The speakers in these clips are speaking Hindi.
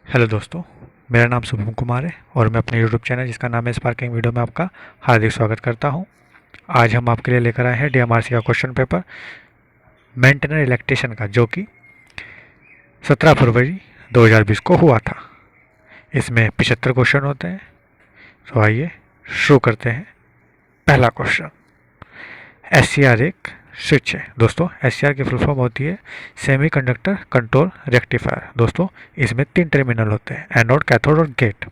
हेलो दोस्तों, मेरा नाम शुभम कुमार है और मैं अपने यूट्यूब चैनल जिसका नाम है स्पार्किंग वीडियो में आपका हार्दिक स्वागत करता हूं। आज हम आपके लिए लेकर आए हैं डीएमआरसी का क्वेश्चन पेपर मेंटेनर इलेक्ट्रिशियन का, जो कि 17 फरवरी 2020 को हुआ था। इसमें 75 क्वेश्चन होते हैं। तो आइए शुरू करते हैं। पहला क्वेश्चन, एससीआर एक स्विच है। दोस्तों, एससीआर की फुल फॉर्म होती है सेमी कंडक्टर कंट्रोल रेक्टिफायर। दोस्तों, इसमें 3 टर्मिनल होते हैं, एनोड, कैथोड और गेट।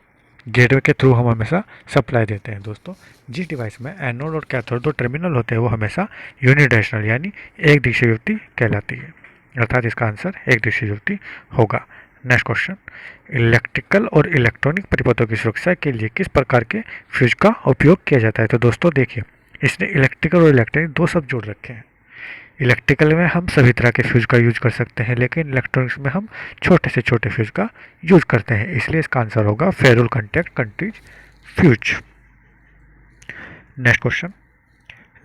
गेटवे के थ्रू हम हमेशा सप्लाई देते हैं। दोस्तों, जिस डिवाइस में एनोड और कैथोड 2 टर्मिनल होते हैं वो हमेशा यूनिडायरेक्शनल यानी एक दिशा युक्ति कहलाती है, अर्थात इसका आंसर एक दिशा युक्ति होगा। नेक्स्ट क्वेश्चन, इलेक्ट्रिकल और इलेक्ट्रॉनिक परिपथों की सुरक्षा के लिए किस प्रकार के फ्यूज का उपयोग किया जाता है? तो दोस्तों देखिए, इसने इलेक्ट्रिकल और इलेक्ट्रॉनिक 2 शब्द जोड़ रखे हैं। इलेक्ट्रिकल में हम सभी तरह के फ्यूज का यूज कर सकते हैं, लेकिन इलेक्ट्रॉनिक्स में हम छोटे से छोटे फ्यूज का यूज करते हैं, इसलिए इसका आंसर होगा ferrule contact countries fuse. Next question,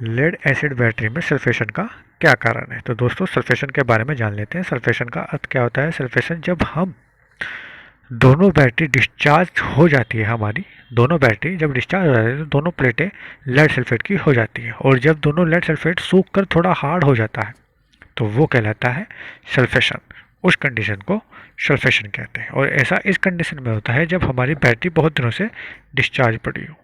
lead acid battery में सल्फेशन का क्या कारण है? तो दोस्तों, सल्फेशन के बारे में जान लेते हैं। सल्फेशन का अर्थ क्या होता है? सल्फेशन जब हम दोनों बैटरी डिस्चार्ज हो जाती है, हमारी दोनों बैटरी जब डिस्चार्ज हो जाती है तो दोनों प्लेटें लेड सल्फेट की हो जाती है, और जब दोनों लेड सल्फेट सूख कर थोड़ा हार्ड हो जाता है तो वो कहलाता है सल्फेशन। उस कंडीशन को सल्फेशन कहते हैं, और ऐसा इस कंडीशन में होता है जब हमारी बैटरी बहुत दिनों से डिस्चार्ज पड़ी हो।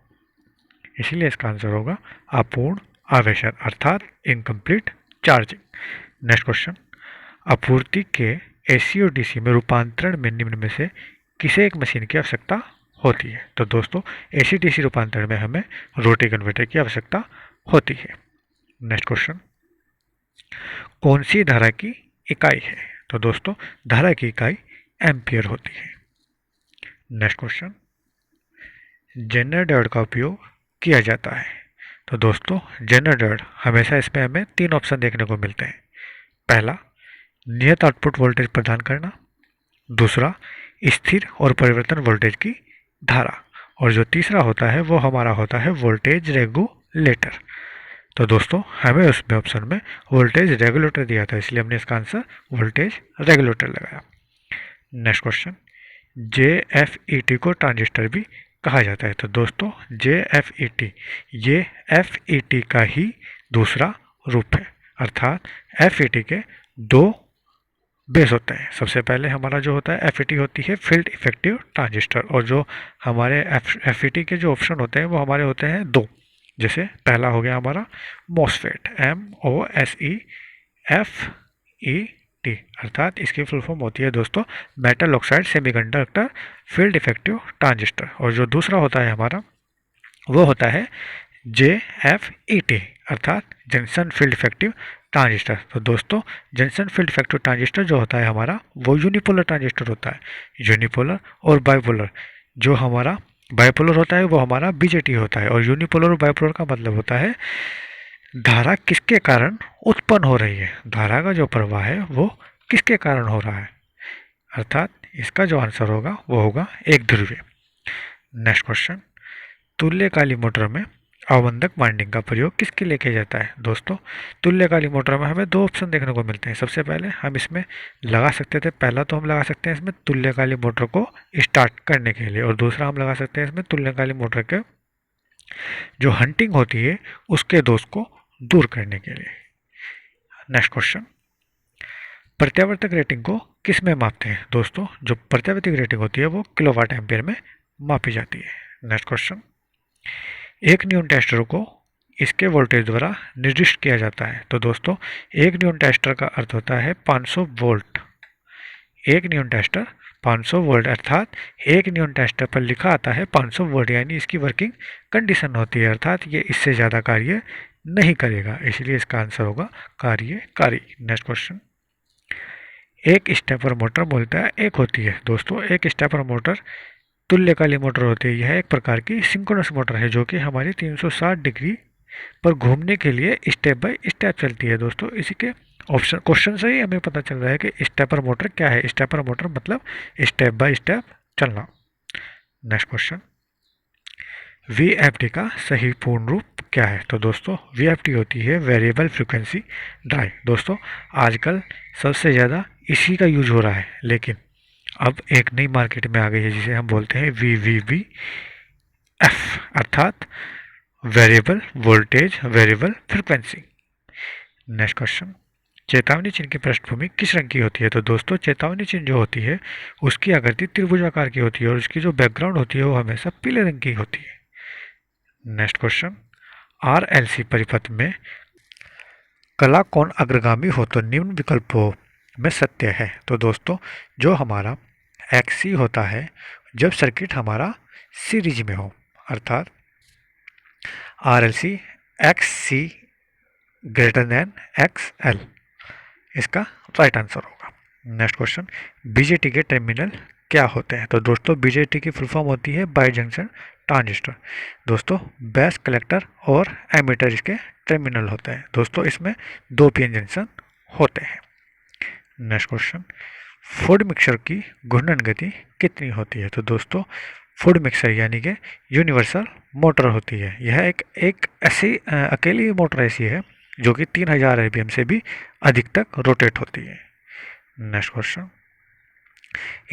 इसीलिए इसका आंसर होगा अपूर्ण आवेशन, अर्थात इनकम्प्लीट चार्जिंग। नेक्स्ट क्वेश्चन, आपूर्ति के एसी और डीसी में रूपांतरण में निम्न में से किसे एक मशीन की आवश्यकता होती है? तो दोस्तों, एसी डीसी रूपांतरण में हमें रोटरी कन्वर्टर की आवश्यकता होती है। नेक्स्ट क्वेश्चन, कौन सी धारा की इकाई है? तो दोस्तों, धारा की इकाई एम्पियर होती है। नेक्स्ट क्वेश्चन, जेनर का उपयोग किया जाता है। तो दोस्तों, जेनर हमेशा इसमें हमें 3 ऑप्शन देखने को मिलते हैं। पहला, नियत आउटपुट वोल्टेज प्रदान करना। दूसरा, स्थिर और परिवर्तन वोल्टेज की धारा। और जो तीसरा होता है वो हमारा होता है वोल्टेज रेगुलेटर। तो दोस्तों, हमें उसमें ऑप्शन में वोल्टेज रेगुलेटर दिया था, इसलिए हमने इसका आंसर वोल्टेज रेगुलेटर लगाया। नेक्स्ट क्वेश्चन, JFET को ट्रांजिस्टर भी कहा जाता है। तो दोस्तों, JFET ये FET का ही दूसरा रूप है, अर्थात FET के 2 बेस होते हैं। सबसे पहले हमारा जो होता है FET होती है फील्ड इफेक्टिव ट्रांजिस्टर, और जो हमारे FET के जो ऑप्शन होते हैं वो हमारे होते हैं 2। जैसे पहला हो गया हमारा MOSFET, MOSFET, अर्थात इसकी फुल फॉर्म होती है दोस्तों metal oxide semiconductor field effective transistor. और जो दूसरा होता है हमारा वो होता है JFET, अर्थात जंक्शन फील्ड इफेक्टिव ट्रांजिस्टर। तो दोस्तों, जंक्शन फील्ड इफेक्टिव ट्रांजिस्टर जो होता है हमारा वो यूनिपोलर ट्रांजिस्टर होता है। यूनिपोलर और बाइपोलर, जो हमारा बाइपोलर होता है वो हमारा BJT होता है, और यूनिपोलर और बाइपोलर का मतलब होता है धारा किसके कारण उत्पन्न हो रही है, धारा का जो प्रवाह है वो किसके कारण हो रहा है, अर्थात इसका जो आंसर होगा वो होगा एक ध्रुवीय। नेक्स्ट क्वेश्चन, तुल्यकाली मोटर में अवमंदक वाइंडिंग का प्रयोग किसके लिए किया जाता है? दोस्तों, तुल्यकाली मोटर में हमें 2 ऑप्शन देखने को मिलते हैं। सबसे पहले हम इसमें लगा सकते थे, पहला तो हम लगा सकते हैं इसमें तुल्यकाली मोटर को स्टार्ट करने के लिए, और दूसरा हम लगा सकते हैं इसमें तुल्यकाली मोटर के जो हंटिंग होती है उसके दोष को दूर करने के लिए। नेक्स्ट क्वेश्चन, प्रत्यावर्तक रेटिंग को किस में मापते हैं? दोस्तों, जो प्रत्यावर्तक रेटिंग होती है वो किलोवाट एम्पियर में मापी जाती है। नेक्स्ट क्वेश्चन, एक न्यूटन टेस्टर को इसके वोल्टेज द्वारा निर्दिष्ट किया जाता है। तो दोस्तों, एक न्यूटन टेस्टर का अर्थ होता है 500 वोल्ट। एक न्यूटन टेस्टर 500 वोल्ट, अर्थात एक न्यूटन टेस्टर पर लिखा आता है 500 वोल्ट, यानी इसकी वर्किंग कंडीशन होती है, अर्थात ये इससे ज़्यादा कार्य नहीं करेगा, इसलिए इसका आंसर होगा कार्यकारी। नेक्स्ट क्वेश्चन, एक स्टेपर मोटर मूलतः एक होती है। दोस्तों, एक स्टेपर मोटर तुल्यकाली मोटर होती है। यह एक प्रकार की सिंक्रोनस मोटर है जो कि हमारी 360 डिग्री पर घूमने के लिए स्टेप बाय स्टेप चलती है। दोस्तों, इसी के ऑप्शन क्वेश्चन से ही हमें पता चल रहा है कि स्टेपर मोटर क्या है। स्टेपर मोटर मतलब स्टेप बाय स्टेप चलना। नेक्स्ट क्वेश्चन, VFD का सही पूर्ण रूप क्या है? तो दोस्तों, VFD होती है वेरिएबल फ्रिक्वेंसी ड्राइव। दोस्तों, आजकल सबसे ज़्यादा इसी का यूज हो रहा है, लेकिन अब एक नई मार्केट में आ गई है जिसे हम बोलते हैं VVVF, अर्थात variable voltage variable frequency. Next question, चेतावनी चिन्ह की पृष्ठभूमि किस रंग की होती है? तो दोस्तों चेतावनी चिन्ह जो होती है उसकी आकृति त्रिभुजाकार की होती है और उसकी जो बैकग्राउंड होती है वो हमेशा पीले रंग की होती है। नेक्स्ट क्वेश्चन, RLC परिपथ में कला कौन अग्रगामी हो तो निम्न विकल्पों में सत्य है? तो दोस्तों जो हमारा XC होता है जब सर्किट हमारा सीरीज में हो, अर्थात RLC XC greater than XL, इसका राइट आंसर होगा। नेक्स्ट क्वेश्चन, बीजेटी के टर्मिनल क्या होते हैं? तो दोस्तों बीजेटी की फुल फॉर्म होती है बाई जंक्शन ट्रांजिस्टर। दोस्तों बेस कलेक्टर और एमीटर इसके टर्मिनल होते हैं। दोस्तों इसमें दो पीएन जंक्शन होते हैं। नेक्स्ट क्वेश्चन, फूड मिक्सर की घूर्णन गति कितनी होती है? तो दोस्तों फूड मिक्सर यानी कि यूनिवर्सल मोटर होती है। यह एक ऐसी अकेली मोटर ऐसी है जो कि 3000 RPM से भी अधिक तक रोटेट होती है। नेक्स्ट क्वेश्चन,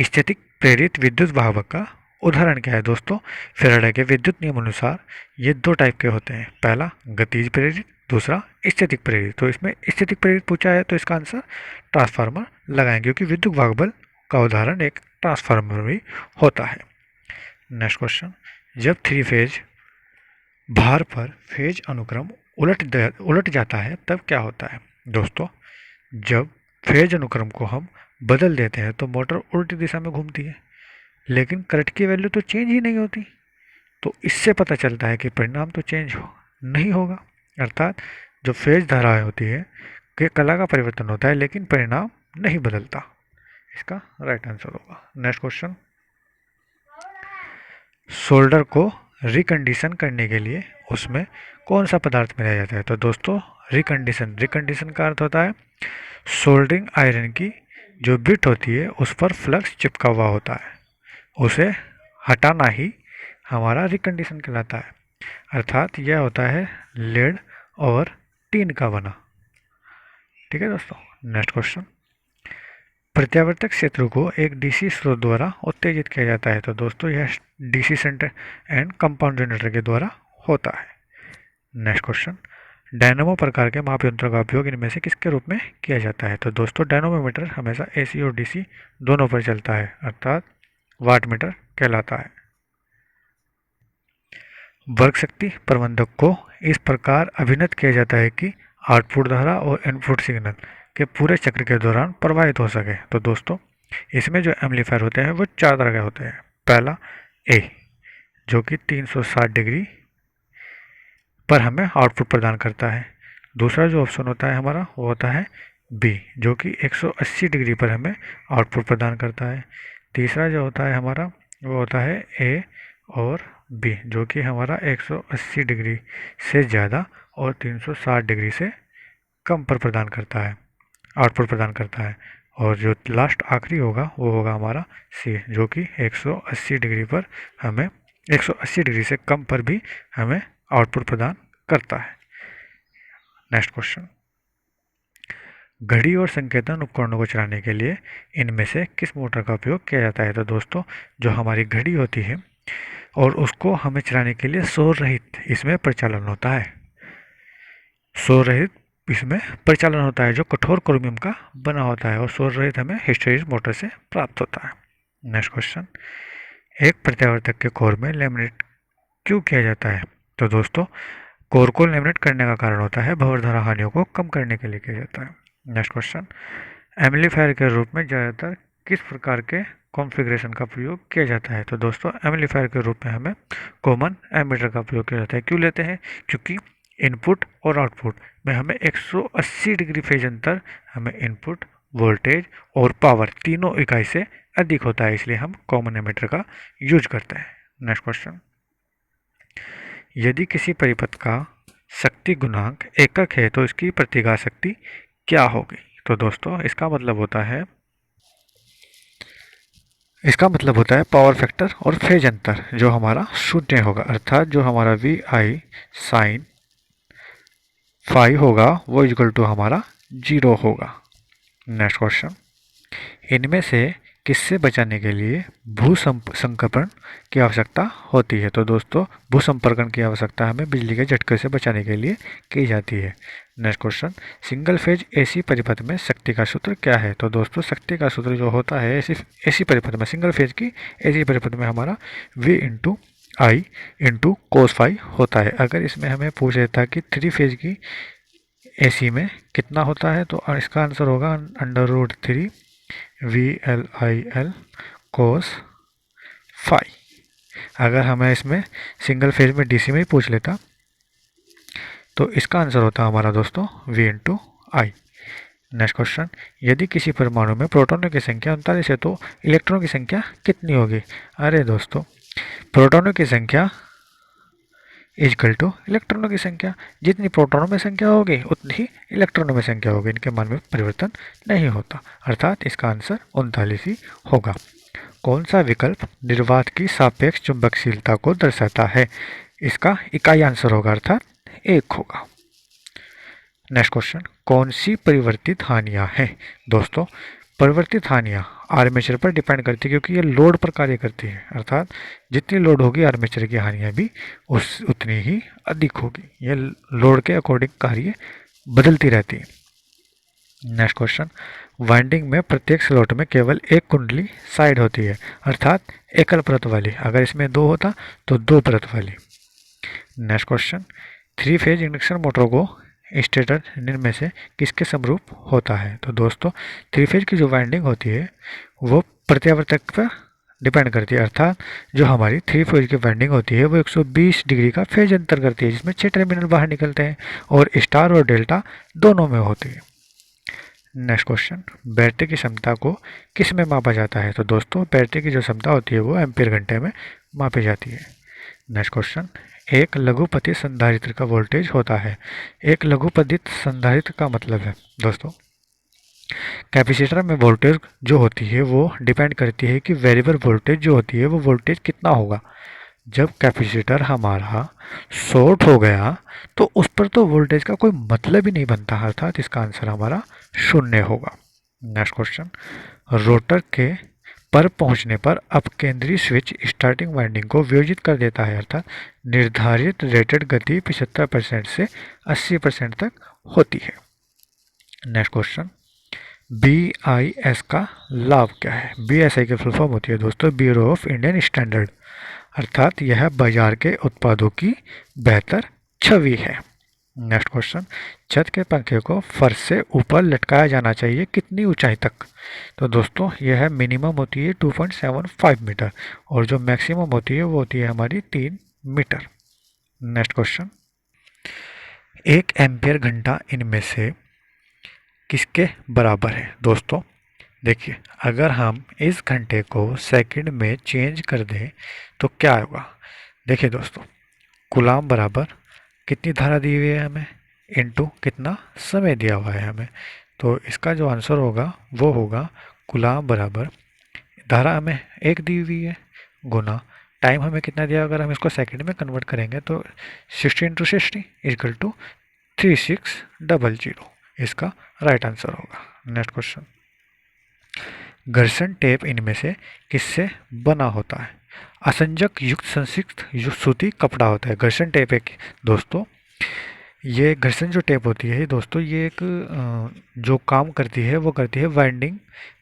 स्टैटिक प्रेरित विद्युत वाहक का उदाहरण क्या है? दोस्तों फैराडे के विद्युत नियम अनुसार ये दो टाइप के होते हैं, पहला गतिज प्रेरित, दूसरा स्टैटिक प्रेरित। तो इसमें स्टैटिक प्रेरित पूछा है तो इसका आंसर ट्रांसफार्मर लगाएंगे क्योंकि विद्युत वाहक बल का उदाहरण एक ट्रांसफार्मर भी होता है। नेक्स्ट क्वेश्चन, जब थ्री फेज भार पर फेज अनुक्रम उलट जाता है तब क्या होता है? दोस्तों जब फेज अनुक्रम को हम बदल देते हैं तो मोटर उल्टी दिशा में घूमती है लेकिन करंट की वैल्यू तो चेंज ही नहीं होती। तो इससे पता चलता है कि परिणाम तो चेंज नहीं होगा, अर्थात जो फेज धाराएं होती है कि कला का परिवर्तन होता है लेकिन परिणाम नहीं बदलता। इसका राइट आंसर होगा। नेक्स्ट क्वेश्चन, सोल्डर को रिकंडीशन करने के लिए उसमें कौन सा पदार्थ मिलाया जाता है? तो दोस्तों रिकंडीशन का अर्थ होता है सोल्डरिंग आयरन की जो बिट होती है उस पर फ्लक्स चिपका हुआ होता है, उसे हटाना ही हमारा रिकंडीशन कहलाता है। अर्थात यह होता है लेड और टीन का बना। ठीक है दोस्तों। नेक्स्ट क्वेश्चन, प्रत्यावर्तक क्षेत्र को एक डीसी स्रोत द्वारा उत्तेजित किया जाता है। तो दोस्तों यह DC centre and compound generator के द्वारा होता है। नेक्स्ट क्वेश्चन, डायनामो प्रकार के माप यंत्रों का उपयोग इनमें से किसके रूप में किया जाता है? तो दोस्तों डायनामोमीटर हमेशा एसी और डीसी दोनों पर चलता है, अर्थात वाट मीटर कहलाता है। वर्ग शक्ति प्रबंधक को इस प्रकार अभिन्नत किया जाता है कि आउटपुट धारा और इनपुट सिग्नल के पूरे चक्र के दौरान प्रवाहित हो सके। तो दोस्तों इसमें जो एम्पलीफायर होते हैं वो चार तरह के होते हैं। पहला ए जो कि 360 डिग्री पर हमें आउटपुट प्रदान करता है। दूसरा जो ऑप्शन होता है हमारा वो होता है बी जो कि 180 डिग्री पर हमें आउटपुट प्रदान करता है। तीसरा जो होता है हमारा वो होता है ए और बी जो कि हमारा 180 डिग्री से ज़्यादा और 360 डिग्री से कम पर प्रदान करता है, आउटपुट प्रदान करता है। और जो लास्ट आखिरी होगा वो होगा हमारा सी जो कि 180 डिग्री पर हमें 180 डिग्री से कम पर भी हमें आउटपुट प्रदान करता है। नेक्स्ट क्वेश्चन, घड़ी और संकेतन उपकरणों को चलाने के लिए इनमें से किस मोटर का उपयोग किया जाता है? तो दोस्तों जो हमारी घड़ी होती है और उसको हमें चलाने के लिए शोर रहित इसमें प्रचालन होता है, शोर रहित इसमें प्रचालन होता है जो कठोर क्रोमियम का बना होता है और शोर रहित हमें हिस्टैरिसीस मोटर से प्राप्त होता है। नेक्स्ट क्वेश्चन, एक प्रत्यावर्तक के कोर में लेमिनेट क्यों किया जाता है? तो दोस्तों कोर को लेमिनेट करने का कारण होता है भंवर धारा हानियों को कम करने के लिए किया जाता है। नेक्स्ट क्वेश्चन, एम्पलीफायर के रूप में ज़्यादातर किस प्रकार के कॉन्फ़िगरेशन का प्रयोग किया जाता है? तो दोस्तों एम्पलीफायर के रूप में हमें कॉमन एमीटर का प्रयोग किया जाता है। क्यों लेते हैं? क्योंकि इनपुट और आउटपुट में हमें 180 डिग्री फेज अंतर हमें इनपुट वोल्टेज और पावर तीनों इकाई से अधिक होता है, इसलिए हम कॉमन एमीटर का यूज करते हैं। नेक्स्ट क्वेश्चन, यदि किसी परिपथ का शक्ति गुणांक एकक है तो इसकी प्रतिघात शक्ति क्या होगी? तो दोस्तों इसका मतलब होता है पावर फैक्टर और फेज अंतर जो हमारा शून्य होगा, अर्थात जो हमारा वी आई साइन फाई होगा वो इक्वल टू हमारा 0 होगा। नेक्स्ट क्वेश्चन, इनमें से किससे बचाने के लिए भूसंकरण की आवश्यकता होती है? तो दोस्तों भूसंपर्कण की आवश्यकता हमें बिजली के झटके से बचाने के लिए की जाती है। Next question, single phase AC परिपथ में शक्ति का सूत्र क्या है? तो दोस्तों शक्ति का सूत्र जो होता है एसी परिपथ में, सिंगल फेज की एसी परिपथ में हमारा V इंटू आई इंटू कोस फाई होता है। अगर इसमें हमें पूछ लेता कि थ्री फेज की एसी में कितना होता है तो इसका आंसर होगा √3 VLIL कोस फाई। अगर हमें इसमें सिंगल फेज में डीसी में ही पूछ लेता तो इसका आंसर होता हमारा दोस्तों V इंटू आई। नेक्स्ट क्वेश्चन, यदि किसी परमाणु में प्रोटॉनों की संख्या 39 है तो इलेक्ट्रॉनों की संख्या कितनी होगी? अरे दोस्तों प्रोटॉनों की संख्या इजकल टू इलेक्ट्रॉनों की संख्या, जितनी प्रोटॉनों में संख्या होगी उतनी ही इलेक्ट्रॉनों में संख्या होगी, इनके मान में परिवर्तन नहीं होता, अर्थात इसका आंसर 39 ही होगा। कौन सा विकल्प निर्वात की सापेक्ष चुंबकशीलता को दर्शाता है? इसका इकाई आंसर होगा अर्थात 1 होगा। नेक्स्ट क्वेश्चन, कौन सी परिवर्तित हानियां हैं? दोस्तों परिवर्तित हानियां आर्मेचर पर डिपेंड करती है क्योंकि ये लोड पर कार्य करती है, अर्थात जितनी लोड होगी आर्मेचर की हानियां भी उतनी ही अधिक होगी। ये लोड के अकॉर्डिंग कार्य बदलती रहती है। नेक्स्ट क्वेश्चन, वाइंडिंग में प्रत्येक स्लॉट में केवल एक कुंडली साइड होती है, अर्थात एकल परत वाली। अगर इसमें 2 होता तो 2 परत वाली। Next question, 3 phase induction motor को स्टेटर में से किसके समरूप होता है? तो दोस्तों 3 फेज की जो वाइंडिंग होती है वो प्रत्यावर्तक पर डिपेंड करती है, अर्थात जो हमारी 3 फेज की वाइंडिंग होती है वो 120 डिग्री का फेज अंतर करती है, जिसमें 6 टर्मिनल बाहर निकलते हैं और स्टार और डेल्टा दोनों में होती है। नेक्स्ट क्वेश्चन, बैटरी की क्षमता को किस में मापा जाता है? तो दोस्तों बैटरी की जो क्षमता होती है वो एम्पीयर घंटे में मापी जाती है। नेक्स्ट क्वेश्चन, एक लघुपतित संधारित्र का वोल्टेज होता है। एक लघुपतित संधारित्र का मतलब है दोस्तों कैपेसिटर में वोल्टेज जो होती है वो डिपेंड करती है कि वेरिएबल वोल्टेज जो होती है वो वोल्टेज कितना होगा। जब कैपेसिटर हमारा शॉर्ट हो गया तो उस पर तो वोल्टेज का कोई मतलब ही नहीं बनता, अर्थात इसका आंसर हमारा 0 होगा। नेक्स्ट क्वेश्चन, रोटर के पर पहुंचने पर अब केंद्रीय स्विच स्टार्टिंग वाइंडिंग को वियोजित कर देता है, अर्थात निर्धारित रेटेड गति 75% से 80% तक होती है। नेक्स्ट क्वेश्चन, BIS का लाभ क्या है? BIS की फुल फॉर्म होती है दोस्तों ब्यूरो ऑफ इंडियन स्टैंडर्ड, अर्थात यह बाजार के उत्पादों की बेहतर छवि है। नेक्स्ट क्वेश्चन, छत के पंखे को फर्श से ऊपर लटकाया जाना चाहिए कितनी ऊंचाई तक? तो दोस्तों यह मिनिमम होती है 2.75 मीटर और जो मैक्सिमम होती है वो होती है हमारी 3 मीटर। नेक्स्ट क्वेश्चन, 1 एम्पियर घंटा इनमें से किसके बराबर है? दोस्तों देखिए अगर हम इस घंटे को सेकंड में चेंज कर दें तो क्या होगा? देखिए दोस्तों कूलाम बराबर कितनी धारा दी हुई है हमें इनटू कितना समय दिया हुआ है हमें, तो इसका जो आंसर होगा वो होगा कूलाम बराबर धारा हमें 1 दी हुई है गुना टाइम हमें कितना दिया, अगर हम इसको सेकंड में कन्वर्ट करेंगे तो 60 × 60 इक्वल टू 3600, इसका राइट आंसर होगा। नेक्स्ट क्वेश्चन, घर्षण टेप इनमें से किससे बना होता है? असंजक युक्त संसिक्त सूती कपड़ा होता है घर्षण टेप एक दोस्तों। ये घर्षण जो टेप होती है दोस्तों ये एक जो काम करती है वो करती है वाइंडिंग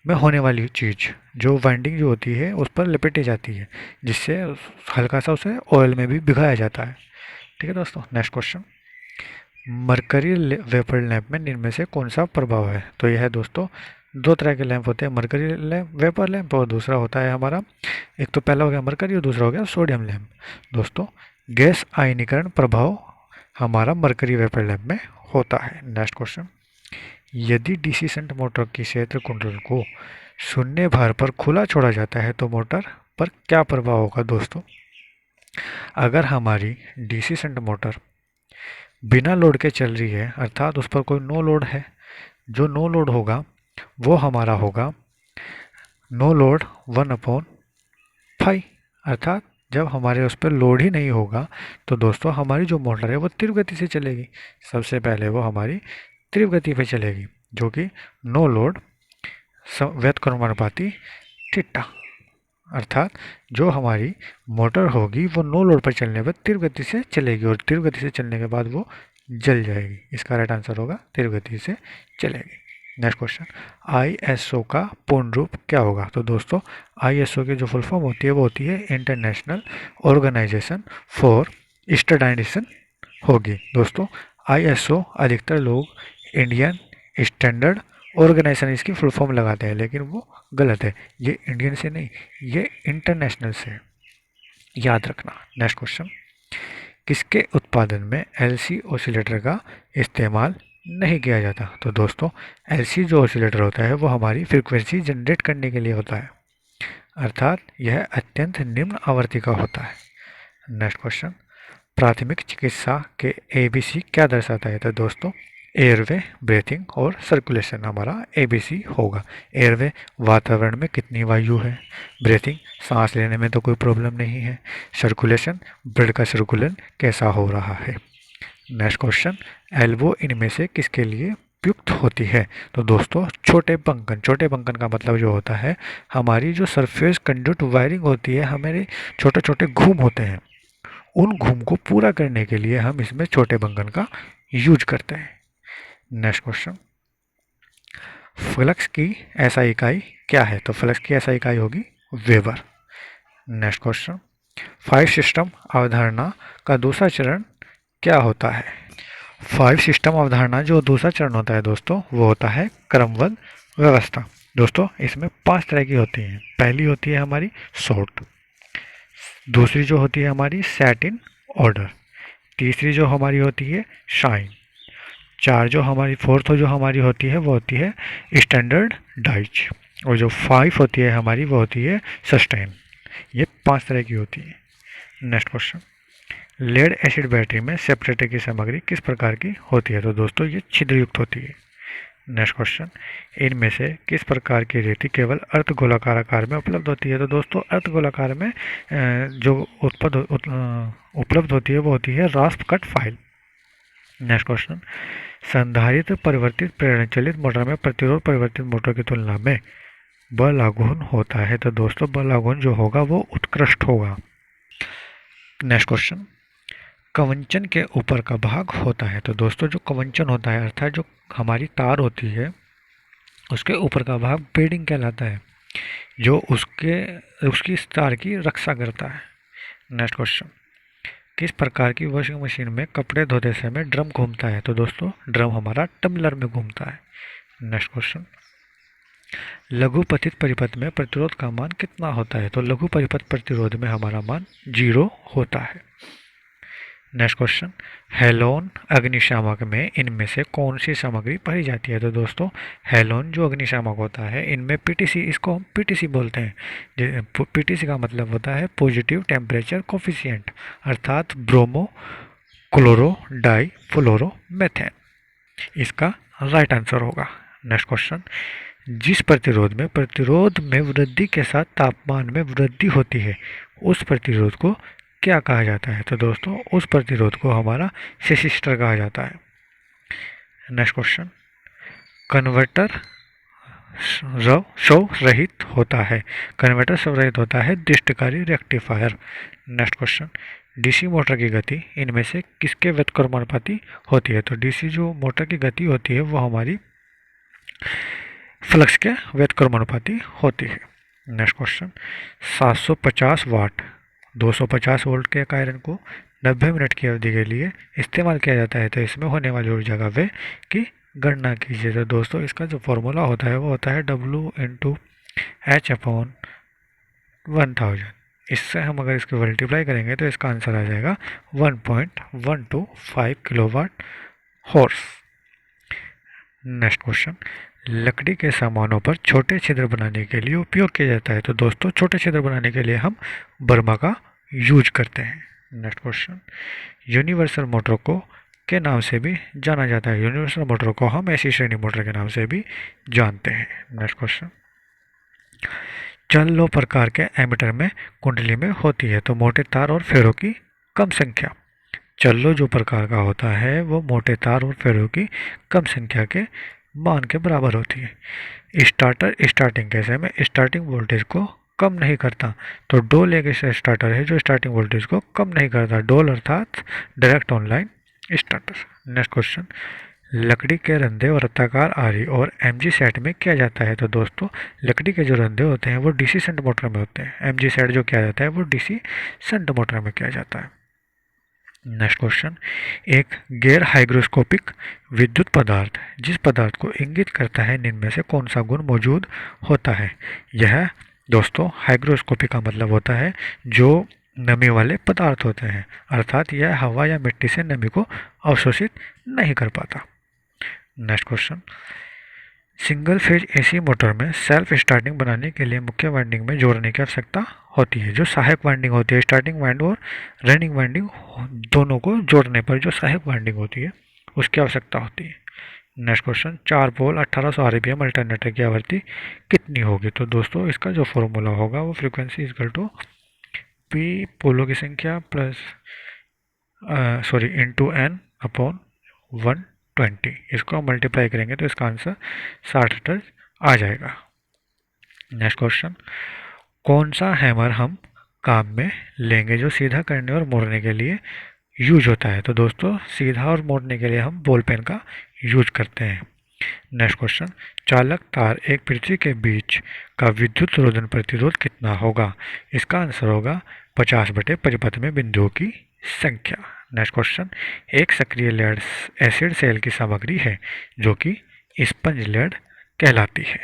में होने वाली चीज़, जो वाइंडिंग जो होती है उस पर लपेटी जाती है जिससे हल्का सा उसे ऑयल में भी भिगाया जाता है। ठीक है दोस्तों। Next question, mercury vapour lamp में इनमें से कौन सा प्रभाव है? तो यह है दोस्तों 2 तरह के लैंप होते हैं, मरकरी लैंप वेपर लैंप और दूसरा होता है हमारा, एक तो पहला हो गया मरकरी और दूसरा हो गया सोडियम लैंप। दोस्तों गैस आयनीकरण प्रभाव हमारा मरकरी वेपर लैंप में होता है। नेक्स्ट क्वेश्चन, यदि डीसी शंट मोटर की क्षेत्र कुंडल को शून्य भार पर खुला छोड़ा जाता है तो मोटर पर क्या प्रभाव होगा? दोस्तों अगर हमारी डीसी शंट मोटर बिना लोड के चल रही है अर्थात उस पर कोई नो लोड है, जो नो लोड होगा वो हमारा होगा नो लोड 1/5, अर्थात जब हमारे उस पर लोड ही नहीं होगा तो दोस्तों हमारी जो मोटर है वो तीव्र गति से चलेगी। सबसे पहले वो हमारी तीव्र गति पे चलेगी जो कि नो लोड व्यतक्रमानुपाती थीटा। अर्थात जो हमारी मोटर होगी वो नो लोड पर चलने पर तीव्र गति से चलेगी और तीव्र गति से चलने के बाद वो जल जाएगी। इसका राइट आंसर होगा तीव्र गति से चलेगी। नेक्स्ट क्वेश्चन, आईएसओ का पूर्ण रूप क्या होगा? तो दोस्तों आईएसओ की जो फुल फॉर्म होती है वो होती है इंटरनेशनल ऑर्गेनाइजेशन फॉर स्टैंडर्डाइजेशन होगी। दोस्तों आईएसओ अधिकतर लोग इंडियन स्टैंडर्ड ऑर्गेनाइजेशन इसकी फुल फॉर्म लगाते हैं, लेकिन वो गलत है। ये इंडियन से नहीं, ये इंटरनेशनल से है, याद रखना। नेक्स्ट क्वेश्चन, किसके उत्पादन में एलसी ऑसिलेटर का इस्तेमाल नहीं किया जाता? तो दोस्तों एलसी जो ऑसिलेटर होता है वो हमारी फ्रीक्वेंसी जनरेट करने के लिए होता है, अर्थात यह अत्यंत निम्न आवृत्ति का होता है। नेक्स्ट क्वेश्चन, प्राथमिक चिकित्सा के एबीसी क्या दर्शाता है? तो दोस्तों एयरवे, ब्रीथिंग और सर्कुलेशन हमारा एबीसी होगा। एयरवे वातावरण में कितनी वायु है, ब्रीथिंग सांस लेने में तो कोई प्रॉब्लम नहीं है, सर्कुलेशन ब्लड का सर्कुलन कैसा हो रहा है। नेक्स्ट क्वेश्चन, एल्बो इनमें से किसके लिए उपयुक्त होती है? तो दोस्तों छोटे बंकन का मतलब जो होता है हमारी जो सरफेस कंडक्ट वायरिंग होती है, हमारे छोटे छोटे घूम होते हैं, उन घूम को पूरा करने के लिए हम इसमें छोटे बंकन का यूज करते हैं। नेक्स्ट क्वेश्चन, फ्लक्स की एसआई इकाई क्या है? तो फ्लक्स की एसआई इकाई होगी वेबर। नेक्स्ट क्वेश्चन, 5 सिस्टम अवधारणा का दूसरा चरण क्या होता है? 5 सिस्टम अवधारणा जो दूसरा चरण होता है दोस्तों वो होता है क्रमबद्ध व्यवस्था। दोस्तों इसमें 5 तरह की होती हैं। पहली होती है हमारी सॉर्ट, दूसरी जो होती है हमारी सेट इन ऑर्डर, तीसरी जो हमारी होती है शाइन, फोर्थ जो हमारी होती है वो होती है स्टैंडर्ड डाइज, और जो 5 होती है हमारी वो होती है सस्टेन। ये 5 तरह की होती है। Next question, lead acid battery में सेपरेटर की सामग्री किस प्रकार की होती है? तो दोस्तों ये छिद्रयुक्त होती है। नेक्स्ट क्वेश्चन, इनमें से किस प्रकार की रेती केवल अर्धगोलाकार आकार में उपलब्ध होती है? तो दोस्तों अर्धगोलाकार में जो उपलब्ध होती है वो होती है रास्प कट फाइल। नेक्स्ट क्वेश्चन, संधारित्र परिवर्तित प्रेरण चलित मोटर में प्रतिरोध परिवर्तित मोटर की तुलना में बल आघूर्ण होता है। तो दोस्तों बल आघूर्ण जो होगा वो उत्कृष्ट होगा। नेक्स्ट क्वेश्चन, कवंचन के ऊपर का भाग होता है। तो दोस्तों जो कवंचन होता है अर्थात जो हमारी तार होती है उसके ऊपर का भाग बेडिंग कहलाता है, जो उसकी तार की रक्षा करता है। नेक्स्ट क्वेश्चन, किस प्रकार की वॉशिंग मशीन में कपड़े धोते समय ड्रम घूमता है? तो दोस्तों ड्रम हमारा टम्बलर में घूमता है। नेक्स्ट क्वेश्चन, लघु पतित परिपथ में प्रतिरोध का मान कितना होता है? तो लघु परिपथ प्रतिरोध में हमारा मान 0 होता है। नेक्स्ट क्वेश्चन, हेलोन अग्निशामक में इनमें से कौन सी सामग्री भरी जाती है? तो दोस्तों हेलोन जो अग्निशामक होता है इनमें पीटीसी, इसको हम पीटीसी बोलते हैं। पीटीसी का मतलब होता है पॉजिटिव टेम्परेचर कोफिशिएंट, अर्थात ब्रोमो क्लोरो डाई फ्लोरो मेथेन। इसका राइट आंसर होगा। नेक्स्ट क्वेश्चन, जिस प्रतिरोध में वृद्धि के साथ तापमान में वृद्धि होती है उस प्रतिरोध को क्या कहा जाता है? तो दोस्तों उस प्रतिरोध को हमारा रेसिस्टर कहा जाता है। नेक्स्ट क्वेश्चन, कन्वर्टर शव रहित होता है। कन्वर्टर शव रहित होता है दृष्टिकारी rectifier. Next question, DC motor की गति इनमें से किसके व्युत्क्रमानुपाती होती है? तो डीसी जो मोटर की गति होती है वो हमारी फ्लक्स के व्युत्क्रमानुपाती होती है। नेक्स्ट क्वेश्चन, 750 वाट 250 वोल्ट के आयरन को 90 मिनट की अवधि के लिए इस्तेमाल किया जाता है, तो इसमें होने वाली ऊर्जा का व्यय की गणना कीजिए। तो दोस्तों इसका जो फॉर्मूला होता है वो होता है W/H/1000। इससे हम अगर इसको मल्टीप्लाई करेंगे तो इसका आंसर आ जाएगा 1.125 किलोवाट हॉर्स। नेक्स्ट क्वेश्चन, लकड़ी के सामानों पर छोटे छिद्र बनाने के लिए उपयोग किया जाता है। तो दोस्तों छोटे छिद्र बनाने के लिए हम बर्मा का यूज करते हैं। नेक्स्ट क्वेश्चन, यूनिवर्सल मोटर को के नाम से भी जाना जाता है। यूनिवर्सल मोटर को हम ऐसी श्रेणी मोटर के नाम से भी जानते हैं। नेक्स्ट क्वेश्चन, चल लो प्रकार के एमीटर में कुंडली में होती है। तो मोटे तार और फेरों की कम संख्या। चल्लो जो प्रकार का होता है वो मोटे तार और फेरों की कम संख्या के मान के बराबर होती है। स्टार्टर स्टार्टिंग केस में स्टार्टिंग वोल्टेज को कम नहीं करता, तो डोल एक ऐसा स्टार्टर है जो स्टार्टिंग वोल्टेज को कम नहीं करता। डोल अर्थात direct online starter. Next question, लकड़ी के रंधे और वृत्ताकार आरी और एमजी सेट में किया जाता है। तो दोस्तों लकड़ी के जो रंधे होते हैं वो डीसी शंट मोटर में होते हैं, एमजी सेट जो किया जाता है वो डीसी शंट मोटर में किया जाता है। नेक्स्ट क्वेश्चन, एक गैर हाइग्रोस्कोपिक विद्युत पदार्थ जिस पदार्थ को इंगित करता है निम्न में से कौन सा गुण मौजूद होता है। यह दोस्तों हाइग्रोस्कोपिक का मतलब होता है जो नमी वाले पदार्थ होते हैं, अर्थात यह हवा या मिट्टी से नमी को अवशोषित नहीं कर पाता। Next question, single phase AC motor में सेल्फ स्टार्टिंग बनाने के लिए मुख्य वाइंडिंग में जोड़ने की आवश्यकता होती है। जो सहायक वाइंडिंग होती है, स्टार्टिंग वाइंड और रनिंग वाइंडिंग दोनों को जोड़ने पर जो सहायक वाइंडिंग होती है उसकी आवश्यकता होती है। नेक्स्ट क्वेश्चन, 4 पोल 1800 आरपीएम अल्टरनेटर की आवृत्ति कितनी होगी। तो दोस्तों इसका जो फॉर्मूला होगा वो फ्रीक्वेंसी इक्वल टू पी पोलों की संख्या प्लस इंटू एन अपॉन 120। इसको हम मल्टीप्लाई करेंगे तो इसका आंसर 60 हर्ट्ज आ जाएगा। नेक्स्ट क्वेश्चन, कौन सा हैमर हम काम में लेंगे जो सीधा करने और मोड़ने के लिए यूज होता है। तो दोस्तों सीधा और मोड़ने के लिए हम बॉल पेन का यूज करते हैं। नेक्स्ट क्वेश्चन, चालक तार एक पृथ्वी के बीच का विद्युत रोधन प्रतिरोध कितना होगा। इसका आंसर होगा 50 बटे परिपथ में बिंदुओं की संख्या। नेक्स्ट क्वेश्चन, एक सक्रिय लेड एसिड सेल की सामग्री है जो कि स्पंज लेड कहलाती है।